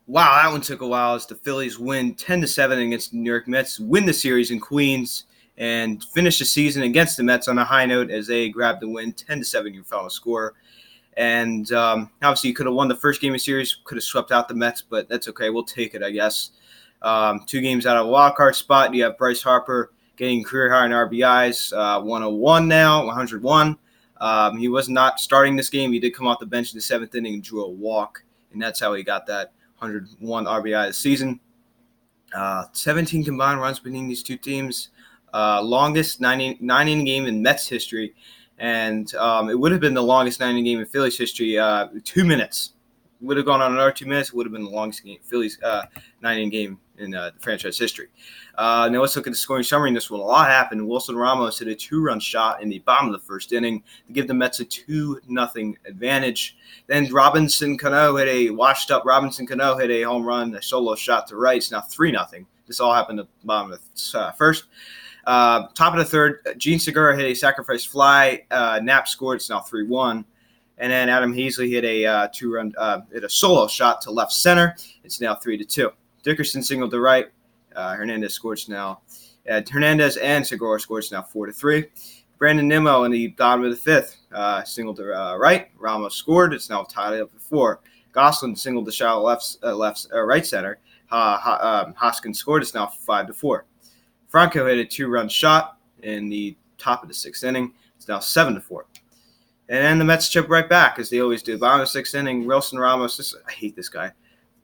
Wow, that one took a while as the Phillies win 10-7 against the New York Mets, win the series in Queens, and finish the season against the Mets on a high note as they grabbed the win 10-7, your final score. And obviously, you could have won the first game of the series, could have swept out the Mets, but that's okay. We'll take it, I guess. 2 games out of a wild card spot. You have Bryce Harper getting career high in RBIs, 101 now, 101. He was not starting this game. He did come off the bench in the seventh inning and drew a walk, and that's how he got that 101 RBI this season. 17 combined runs between these two teams. Longest 9-inning game in Mets history. And it would have been the longest 9-inning game in Phillies history, 2 minutes. It would have gone on another 2 minutes. It would have been the longest Phillies 9-inning game in the franchise history. Now let's look at the scoring summary in this one. A lot happened. Wilson Ramos hit a 2-run shot in the bottom of the first inning to give the Mets a 2-0 advantage. Then Robinson Cano hit a home run, a solo shot to right. It's now 3-0. This all happened at the bottom of the first. Top of the third, Gene Segura hit a sacrifice fly. Knapp scored. It's now 3-1. And then Adam Heasley hit a hit a solo shot to left center. It's now 3-2. Dickerson singled to right. Hernandez scores now. Hernandez and Segura scores now 4-3. Brandon Nimmo in the bottom of the fifth singled to right. Ramos scored. It's now tied up at 4. Gosselin singled to shallow right center. Hoskins scored. It's now 5-4. Franco hit a 2-run shot in the top of the sixth inning. It's now 7-4. And then the Mets chip right back, as they always do. Bottom of the sixth inning, Wilson Ramos, I hate this guy,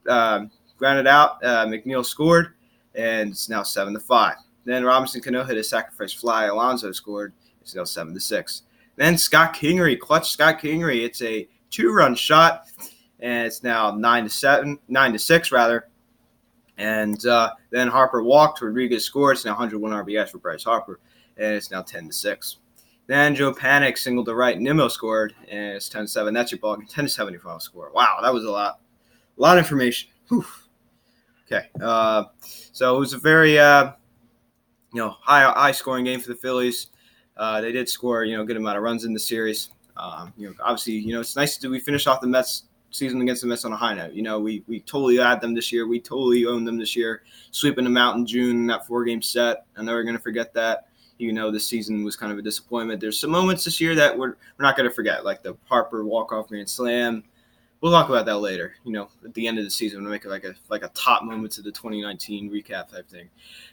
grounded out. McNeil scored, and it's now 7-5. Then Robinson Cano hit a sacrifice fly. Alonso scored. It's now 7-6. Then Scott Kingery, clutch Scott Kingery. It's a 2-run shot, and it's now 9-6 rather. And then Harper walked. Rodriguez scored. It's now 101 RBIs for Bryce Harper, and it's now 10-6. Then Joe Panic singled to right. Nimmo scored, and it's 10-7. That's your ball game. 10-7 your final score. Wow, that was a lot of information. Whew. Okay, so it was a very high scoring game for the Phillies. They did score a good amount of runs in the series. Obviously it's nice to we finish off the Mets season against the Mets on a high note. We totally had them this year. We totally owned them this year, sweeping them out in June in that 4-game set. I know we're going to forget that. This season was kind of a disappointment. There's some moments this year that we're not going to forget, like the Harper walk-off grand slam. We'll talk about that later. At the end of the season, we'll make it like a top moments of the 2019 recap type thing.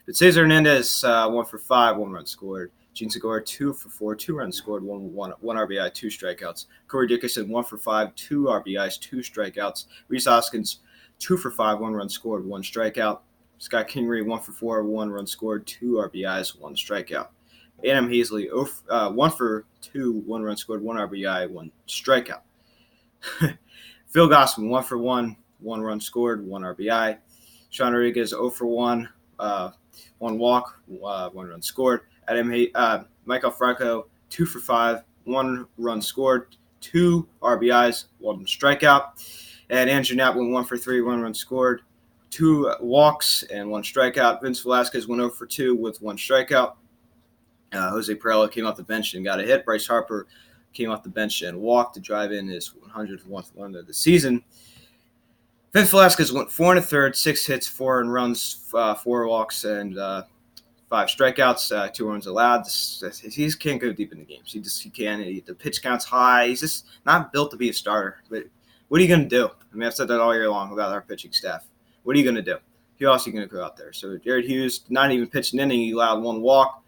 But Cesar Hernandez, 1 for 5, 1 run scored. Gene Segura, 2 for 4, 2 runs scored, 1 RBI, 2 strikeouts. Corey Dickerson, 1 for 5, 2 RBIs, 2 strikeouts. Rhys Hoskins, 2 for 5, 1 run scored, 1 strikeout. Scott Kingery, 1 for 4, 1 run scored, 2 RBIs, 1 strikeout. Adam Heasley, 1 for 2, 1 run scored, 1 RBI, 1 strikeout. Phil Gosselin, 1 for 1, 1 run scored, 1 RBI. Sean Rodriguez, 0 for 1, 1 walk, 1 run scored. Michael Franco, 2 for 5, 1 run scored, 2 RBIs, 1 strikeout. And Andrew Knapp went 1 for 3, 1 run scored, 2 walks, and 1 strikeout. Vince Velasquez went 0 for 2 with 1 strikeout. Jose Pirela came off the bench and got a hit. Bryce Harper came off the bench and walked to drive in his 100th one of the season. Vince Velasquez went 4 1/3, 6 hits, 4 runs, 4 walks, and 5 strikeouts, 2 runs allowed. He can't go deep in the games. He can't. The pitch count's high. He's just not built to be a starter. But what are you going to do? I mean, I've said that all year long about our pitching staff. What are you going to do? Who else are you going to go out there? So Jared Hughes, not even pitched an inning. He allowed 1 walk.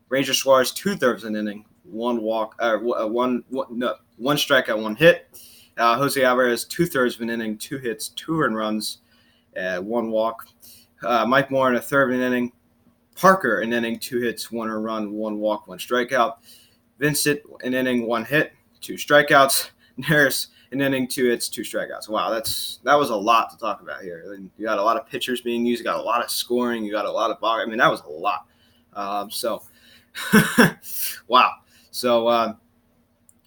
Ranger Suarez, 2/3 an inning, 1 walk, 1 strikeout, 1 hit. Jose Alvarez, 2/3 of an inning, 2 hits, 2 earned runs, 1 walk. Mike Moore in a third of an inning. Parker, an inning, 2 hits, 1 earned run, 1 walk, 1 strikeout. Vincent, an inning, 1 hit, 2 strikeouts. Neris, an inning, 2 hits, 2 strikeouts. Wow, that was a lot to talk about here. And you got a lot of pitchers being used. You got a lot of scoring. You got a lot of ball. I mean, that was a lot. Wow. So,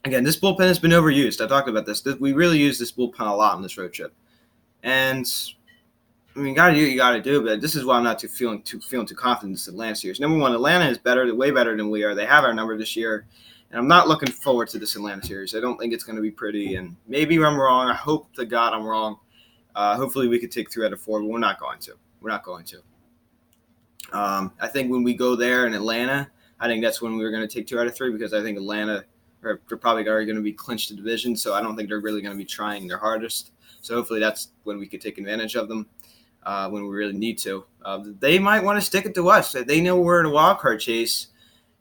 again, this bullpen has been overused. I talked about this. We really use this bullpen a lot on this road trip. And, I mean, you got to do what you got to do, but this is why I'm not feeling too confident in this Atlanta series. Number one, Atlanta is better, way better than we are. They have our number this year, and I'm not looking forward to this Atlanta series. I don't think it's going to be pretty, and maybe I'm wrong. I hope to God I'm wrong. Hopefully we could take 3 out of 4, but we're not going to. I think when we go there in Atlanta, I think that's when we were going to take 2 out of 3 because I think Atlanta they're probably already going to be clinched the division, so I don't think they're really going to be trying their hardest. So hopefully that's when we could take advantage of them when we really need to. They might want to stick it to us. They know we're in a wild card chase.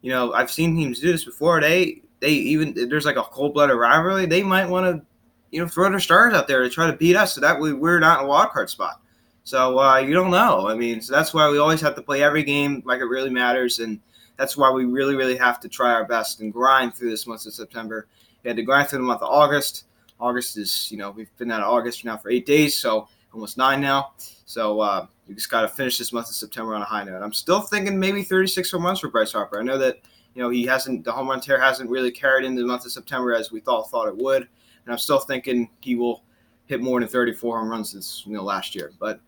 I've seen teams do this before. They even there's like a cold-blooded rivalry. They might want to throw their stars out there to try to beat us, so that way we're not in a wild card spot. So you don't know. So that's why we always have to play every game like it really matters, and that's why we really, really have to try our best and grind through this month of September. We had to grind through the month of August. August is, we've been out of August now for 8 days, so almost 9 now. So we just got to finish this month of September on a high note. I'm still thinking maybe 36 home runs for Bryce Harper. I know that, the home run tear hasn't really carried into the month of September as we thought it would. And I'm still thinking he will hit more than 34 home runs since, last year. But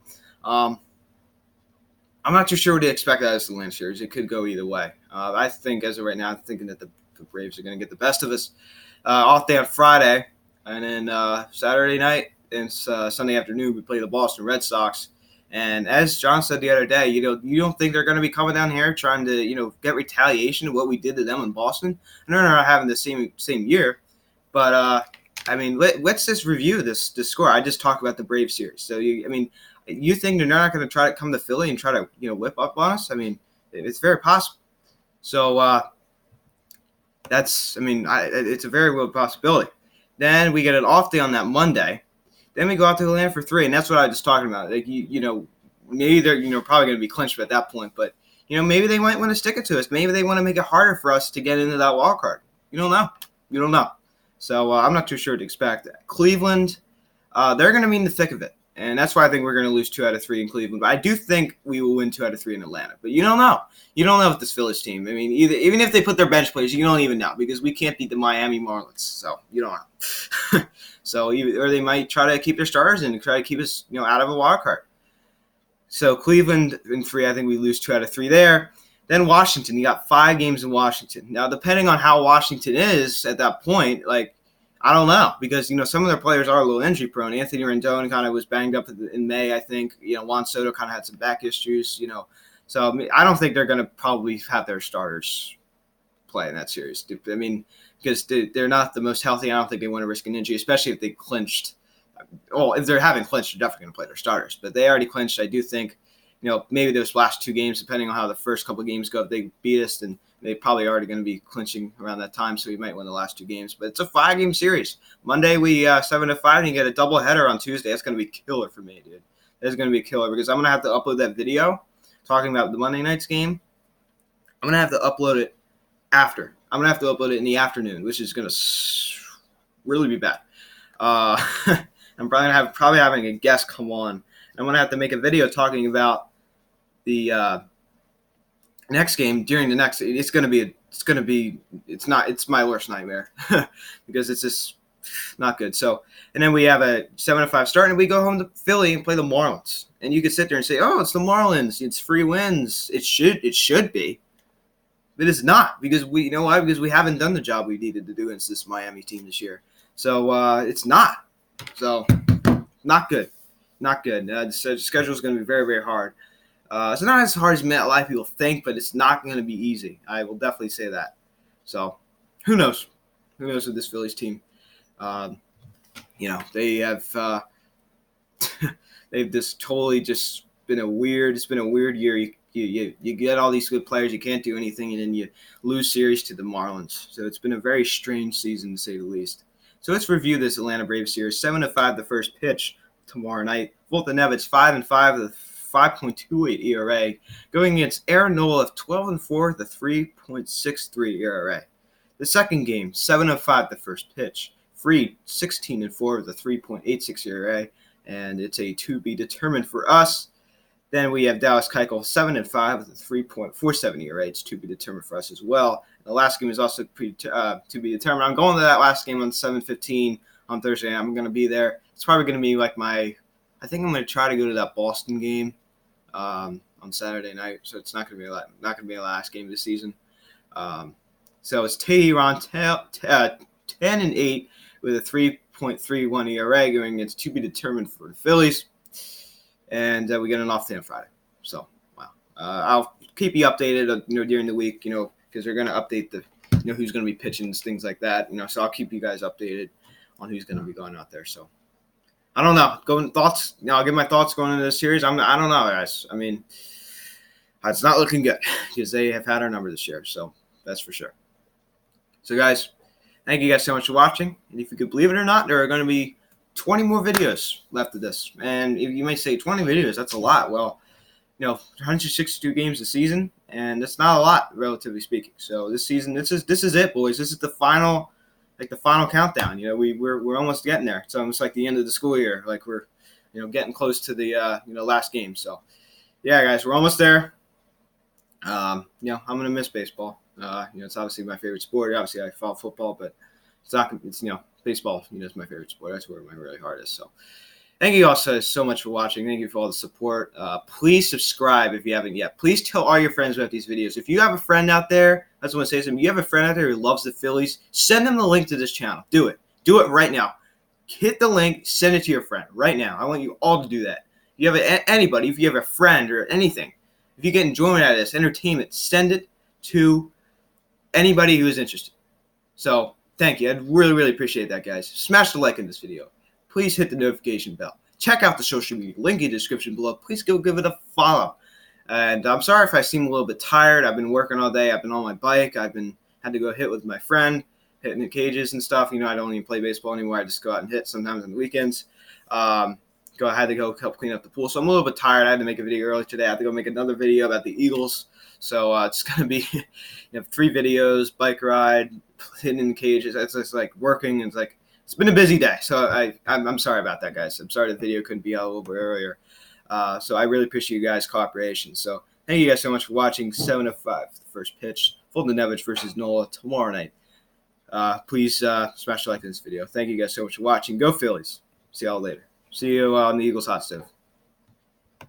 I'm not too sure what to expect out of this Atlanta series. It could go either way. I think as of right now, I'm thinking that the Braves are going to get the best of us. Off day on Friday, and then Saturday night and Sunday afternoon, we play the Boston Red Sox. And as John said the other day, you don't think they're going to be coming down here trying to, get retaliation of what we did to them in Boston. I know they're not having the same year, but let's just review this score. I just talked about the Braves series. So you think they're not going to try to come to Philly and try to whip up on us? It's very possible. So it's a very real possibility. Then we get an off day on that Monday. Then we go out to Atlanta for 3, and that's what I was just talking about. Like maybe they're probably going to be clinched at that point, but maybe they might want to stick it to us. Maybe they want to make it harder for us to get into that wild card. You don't know. So I'm not too sure to expect. Cleveland, they're going to be in the thick of it. And that's why I think we're going to lose 2 out of 3 in Cleveland. But I do think we will win 2 out of 3 in Atlanta. But you don't know. You don't know with this Phillies team. Even if they put their bench players, you don't even know because we can't beat the Miami Marlins. So you don't know. Or they might try to keep their stars and try to keep us, out of a wild card. So Cleveland in 3, I think we lose 2 out of 3 there. Then Washington, you got 5 games in Washington. Now, depending on how Washington is at that point, I don't know because, some of their players are a little injury prone. Anthony Rendon kind of was banged up in May, I think. Juan Soto kind of had some back issues, So, I don't think they're going to probably have their starters play in that series. Because they're not the most healthy. I don't think they want to risk an injury, especially if they clinched. Well, if they haven't clinched, they're definitely going to play their starters. But they already clinched. I do think, maybe those last 2 games, depending on how the first couple of games go, if they beat us, then they're probably already going to be clinching around that time, so we might win the last 2 games. But it's a 5-game series. Monday, we 7-5, and you get a doubleheader on Tuesday. That's going to be killer for me, dude. That's going to be a killer because I'm going to have to upload that video talking about the Monday night's game. I'm going to have to upload it after. I'm going to have to upload it in the afternoon, which is going to really be bad. I'm probably having a guest come on. I'm going to have to make a video talking about the next game during the next. It's my worst nightmare because it's just not good. So, and then we have a 7-5 start, and we go home to Philly and play the Marlins. And you could sit there and say, "Oh, it's the Marlins. It's free wins. It should be." But it's not because we, why? Because we haven't done the job we needed to do against this Miami team this year. So it's not. So not good. Not good. The schedule is going to be very, very hard. It's not as hard as a lot of people think, but it's not going to be easy. I will definitely say that. So who knows? Who knows with this Phillies team? They have they've just totally just been it's been a weird year. You get all these good players, you can't do anything, and then you lose series to the Marlins. So it's been a very strange season, to say the least. So let's review this Atlanta Braves series. 7-5 the first pitch tomorrow night. Fulton Nevitz 5-5 with a 5.28 ERA. Going against Aaron Nola of 12-4 with a 3.63 ERA. The second game, 7-5 the first pitch. Fried 16-4 with a 3.86 ERA. And it's a to be determined for us. Then we have Dallas Keuchel 7-5 with a 3.47 ERA. It's to be determined for us as well. And the last game is also to be determined. I'm going to that last game on 7:15 on Thursday. I'm going to be there. It's probably going to be like I think I'm going to try to go to that Boston game on Saturday night. So it's not going to be the last game of the season. So it's Tehran 10-8 with a .31 ERA going against to be determined for the Phillies. And we get an off day on Friday. So, wow. I'll keep you updated, during the week, because they're going to update the, who's going to be pitching, things like that, so I'll keep you guys updated on who's going to be going out there. So, I don't know. Thoughts? I'll give my thoughts going into this series. I don't know, guys. I mean, it's not looking good because they have had our number this year. So, that's for sure. So, guys, thank you guys so much for watching. And if you could believe it or not, there are going to be 20 more videos left of this. And if you may say 20 videos, that's a lot. Well, 162 games a season, and that's not a lot, relatively speaking. So this season, this is it, boys. This is the final, the final countdown. We're almost getting there. It's almost like the end of the school year. Like we're, getting close to the last game. So, yeah, guys, we're almost there. I'm gonna miss baseball. It's obviously my favorite sport. Obviously, I follow football, but it's baseball. Is my favorite sport. That's where my really heart is. So. Thank you all so much for watching. Thank you for all the support. Please subscribe if you haven't yet. Please tell all your friends about these videos. If you have a friend out there, I just want to say something. You have a friend out there who loves the Phillies, send them the link to this channel. Do it. Do it right now. Hit the link. Send it to your friend right now. I want you all to do that. If you have anybody, if you have a friend or anything, if you get enjoyment out of this, entertainment, send it to anybody who is interested. So, thank you. I'd really, really appreciate that, guys. Smash the like in this video. Please hit the notification bell. Check out the social media. Link in the description below. Please go give it a follow. And I'm sorry if I seem a little bit tired. I've been working all day. I've been on my bike. Had to go hit with my friend, hitting the cages and stuff. I don't even play baseball anymore. I just go out and hit sometimes on the weekends. I had to go help clean up the pool. So I'm a little bit tired. I had to make a video early today. I have to go make another video about the Eagles. So it's going to be 3 videos, bike ride, hitting in the cages. It's just like working. It's been a busy day, so I'm sorry about that, guys. I'm sorry the video couldn't be out a little bit earlier. So I really appreciate you guys' cooperation. So thank you guys so much for watching 7:05, the first pitch. Fulton Nevich versus Nola tomorrow night. Please smash the like in this video. Thank you guys so much for watching. Go Phillies. See y'all later. See you on the Eagles hot stove.